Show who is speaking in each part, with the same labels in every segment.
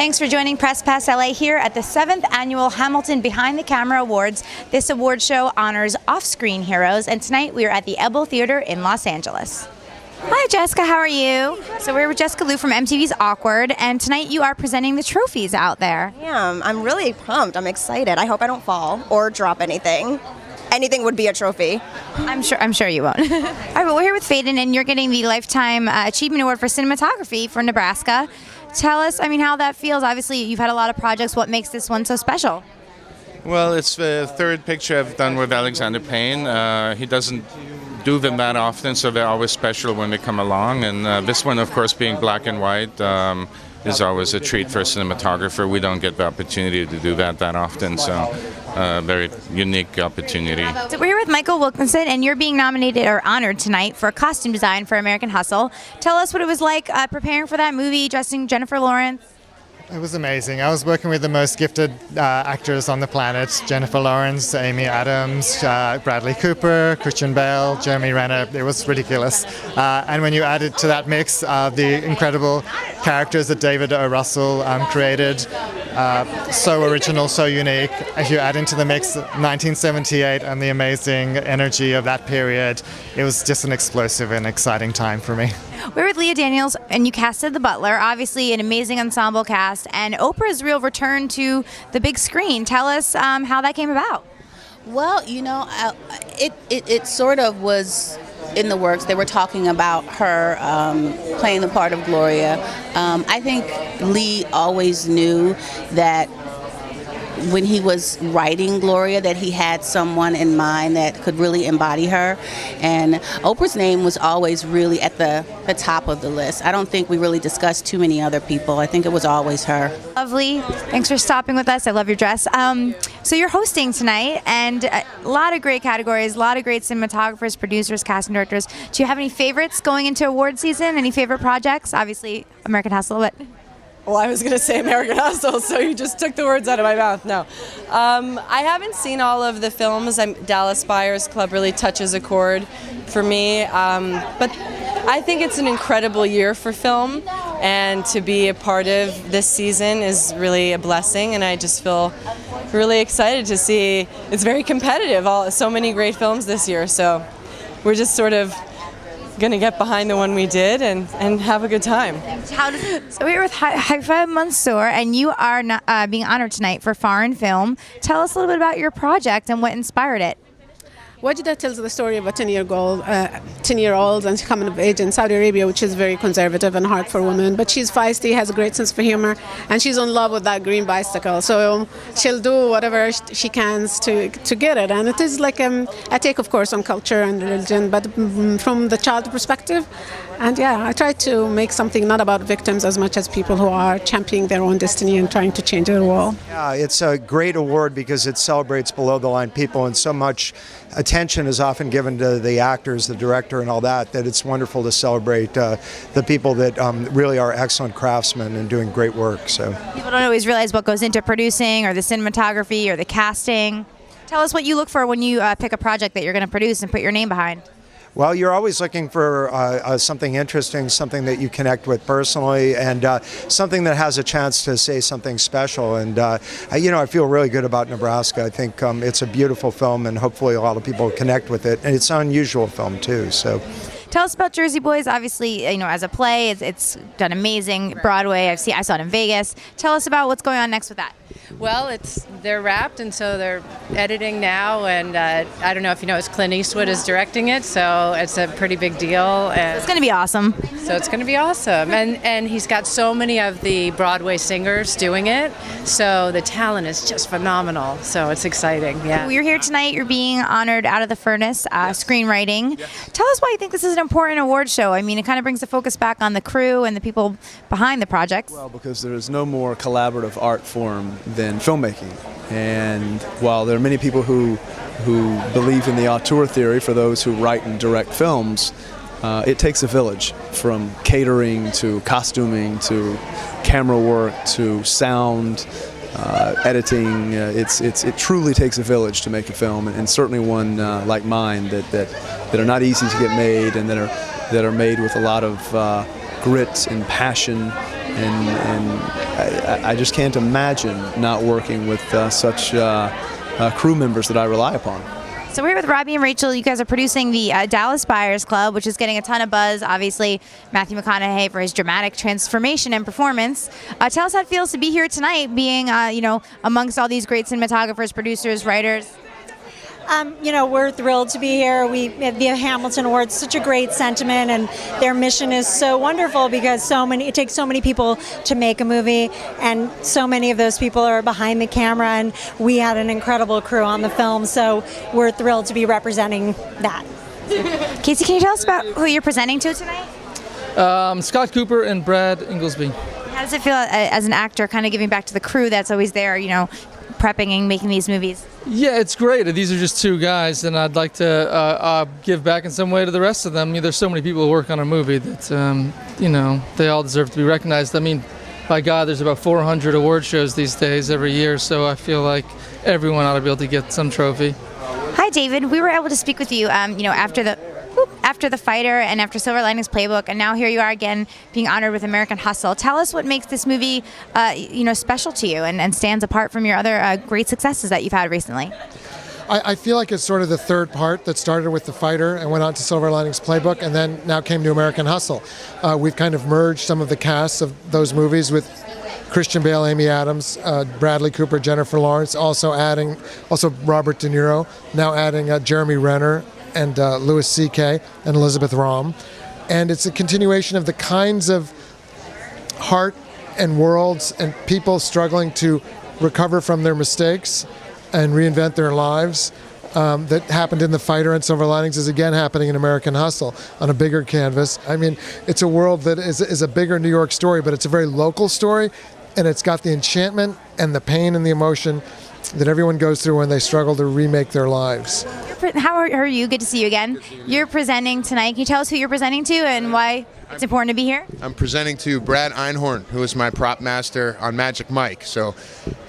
Speaker 1: Thanks for joining Press Pass LA here at the 7th Annual Hamilton Behind the Camera Awards. This award show honors off-screen heroes, and tonight we are at the Ebell Theater in Los Angeles. Hi Jessica, how are you? So we're with Jessica Liu from MTV's Awkward, and tonight you are presenting the trophies out there.
Speaker 2: I am. I'm really pumped. I'm excited. I hope I don't fall or drop anything. Anything would be a trophy.
Speaker 1: I'm sure you won't. All right, well, we're here with Faden, and you're getting the Lifetime Achievement Award for Cinematography for Nebraska. Tell us, how that feels. Obviously, you've had a lot of projects. What makes this one so special?
Speaker 3: Well, it's the third picture I've done with Alexander Payne. He doesn't do them that often, so they're always special when they come along. And this one, of course, being black and white, is always a treat for a cinematographer. We don't get the opportunity to do that often, so very unique opportunity.
Speaker 1: So we're here with Michael Wilkinson, and you're being nominated or honored tonight for costume design for American Hustle. Tell us what it was like preparing for that movie, dressing Jennifer Lawrence.
Speaker 4: It was amazing. I was working with the most gifted actors on the planet: Jennifer Lawrence, Amy Adams, Bradley Cooper, Christian Bale, Jeremy Renner. It was ridiculous. And when you added to that mix the incredible characters that David O. Russell created, so original, so unique. If you add into the mix 1978 and the amazing energy of that period, it was just an explosive and exciting time for me.
Speaker 1: We're with Leah Daniels, and you casted the Butler, obviously an amazing ensemble cast, and Oprah's real return to the big screen. Tell us how that came about.
Speaker 5: Well, it sort of was in the works. They were talking about her playing the part of Gloria. I think Lee always knew that when he was writing Gloria, that he had someone in mind that could really embody her. And Oprah's name was always really at the top of the list. I don't think we really discussed too many other people. I think it was always her.
Speaker 1: Lovely. Thanks for stopping with us. I love your dress. So you're hosting tonight, and a lot of great categories, a lot of great cinematographers, producers, casting directors. Do you have any favorites going into award season? Any favorite projects? Obviously, American Hustle, but...
Speaker 6: Well, I was going to say American Hustle, so you just took the words out of my mouth. No. I haven't seen all of the films. Dallas Buyers Club really touches a chord for me. But I think it's an incredible year for film, and to be a part of this season is really a blessing, and I just feel really excited to see. It's very competitive, so many great films this year, so we're just sort of going to get behind the one we did and have a good time.
Speaker 1: So we're with Haifaa Al-Mansour, and you are being honored tonight for foreign film. Tell us a little bit about your project and what inspired it.
Speaker 7: Wadjda tells the story of a 10-year-old and coming of age in Saudi Arabia, which is very conservative and hard for women. But she's feisty, has a great sense of humor, and she's in love with that green bicycle. So she'll do whatever she can to get it. And it is like a take, of course, on culture and religion, but from the child perspective. And yeah, I try to make something not about victims as much as people who are championing their own destiny and trying to change their world.
Speaker 8: Yeah, it's a great award because it celebrates below-the-line people, and so much attention is often given to the actors, the director, and all that it's wonderful to celebrate the people that really are excellent craftsmen and doing great work. So
Speaker 1: people don't always realize what goes into producing, or the cinematography, or the casting. Tell us what you look for when you pick a project that you're going to produce and put your name behind.
Speaker 8: Well, you're always looking for something interesting, something that you connect with personally, and something that has a chance to say something special. And I feel really good about Nebraska. I think it's a beautiful film, and hopefully a lot of people connect with it. And it's an unusual film too. So.
Speaker 1: Tell us about Jersey Boys. Obviously, as a play, it's done amazing. Broadway, I saw it in Vegas. Tell us about what's going on next with that.
Speaker 9: Well, they're wrapped, and so they're editing now, and I don't know if you know, it's Clint Eastwood is directing it, so it's a pretty big deal. And
Speaker 1: it's going to be awesome.
Speaker 9: So it's going to be awesome, and he's got so many of the Broadway singers doing it, so the talent is just phenomenal. So it's exciting. Yeah.
Speaker 1: Well, you're here tonight. You're being honored out of the furnace, screenwriting. Yes. Tell us why you think this is an important award show. It kind of brings the focus back on the crew and the people behind the projects.
Speaker 10: Well, because there is no more collaborative art form than filmmaking. And while there are many people who believe in the auteur theory for those who write and direct films, it takes a village, from catering to costuming to camera work to sound, editing. It truly takes a village to make a film, and certainly one like mine that are not easy to get made, and that are made with a lot of grit and passion, and I just can't imagine not working with such crew members that I rely upon.
Speaker 1: So we're here with Robbie and Rachel. You guys are producing the Dallas Buyers Club, which is getting a ton of buzz. Obviously, Matthew McConaughey for his dramatic transformation and performance. Tell us how it feels to be here tonight, being amongst all these great cinematographers, producers, writers.
Speaker 11: We're thrilled to be here. The Hamilton Awards, such a great sentiment, and their mission is so wonderful because it takes so many people to make a movie, and so many of those people are behind the camera, and we had an incredible crew on the film, so we're thrilled to be representing that.
Speaker 1: Casey, can you tell us about who you're presenting to tonight?
Speaker 12: Scott Cooper and Brad Ingelsby.
Speaker 1: How does it feel as an actor, kind of giving back to the crew that's always there, prepping and making these movies?
Speaker 12: Yeah, it's great. These are just two guys, and I'd like to give back in some way to the rest of them. There's so many people who work on a movie that, they all deserve to be recognized. By God, there's about 400 award shows these days every year, so I feel like everyone ought to be able to get some trophy.
Speaker 1: Hi, David. We were able to speak with you, after the Fighter and after Silver Linings Playbook, and now here you are again being honored with American Hustle. Tell us what makes this movie, special to you and stands apart from your other great successes that you've had recently.
Speaker 13: I feel like it's sort of the third part that started with The Fighter and went on to Silver Linings Playbook and then now came to American Hustle. We've kind of merged some of the casts of those movies with Christian Bale, Amy Adams, Bradley Cooper, Jennifer Lawrence, also Robert De Niro, now adding Jeremy Renner and Louis C.K. and Elisabeth Röhm. And it's a continuation of the kinds of heart and worlds and people struggling to recover from their mistakes and reinvent their lives that happened in The Fighter and Silver Linings is again happening in American Hustle on a bigger canvas. It's a world that is a bigger New York story, but it's a very local story, and it's got the enchantment and the pain and the emotion that everyone goes through when they struggle to remake their lives.
Speaker 1: How are you? Good to see you again. You're presenting tonight. Can you tell us who you're presenting to and why it's important to be here?
Speaker 14: I'm presenting to Brad Einhorn, who is my prop master on Magic Mike. So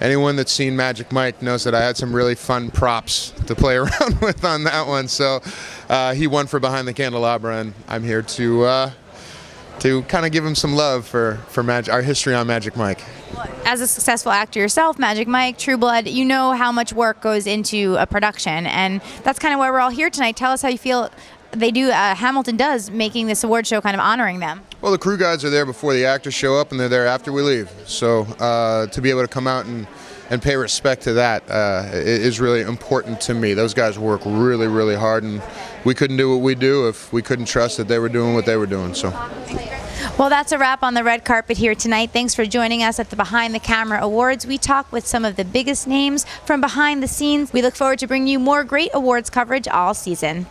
Speaker 14: anyone that's seen Magic Mike knows that I had some really fun props to play around with on that one. So he won for Behind the Candelabra, and I'm here to kind of give him some love for our history on Magic Mike.
Speaker 1: As a successful actor yourself, Magic Mike, True Blood, you know how much work goes into a production, and that's kind of why we're all here tonight. Tell us how you feel Hamilton does, making this award show kind of honoring them.
Speaker 14: Well, the crew guys are there before the actors show up, and they're there after we leave. So to be able to come out and pay respect to that is really important to me. Those guys work really, really hard, and we couldn't do what we do if we couldn't trust that they were doing what they were doing. So.
Speaker 1: Well, that's a wrap on the red carpet here tonight. Thanks for joining us at the Behind the Camera Awards. We talk with some of the biggest names from behind the scenes. We look forward to bringing you more great awards coverage all season.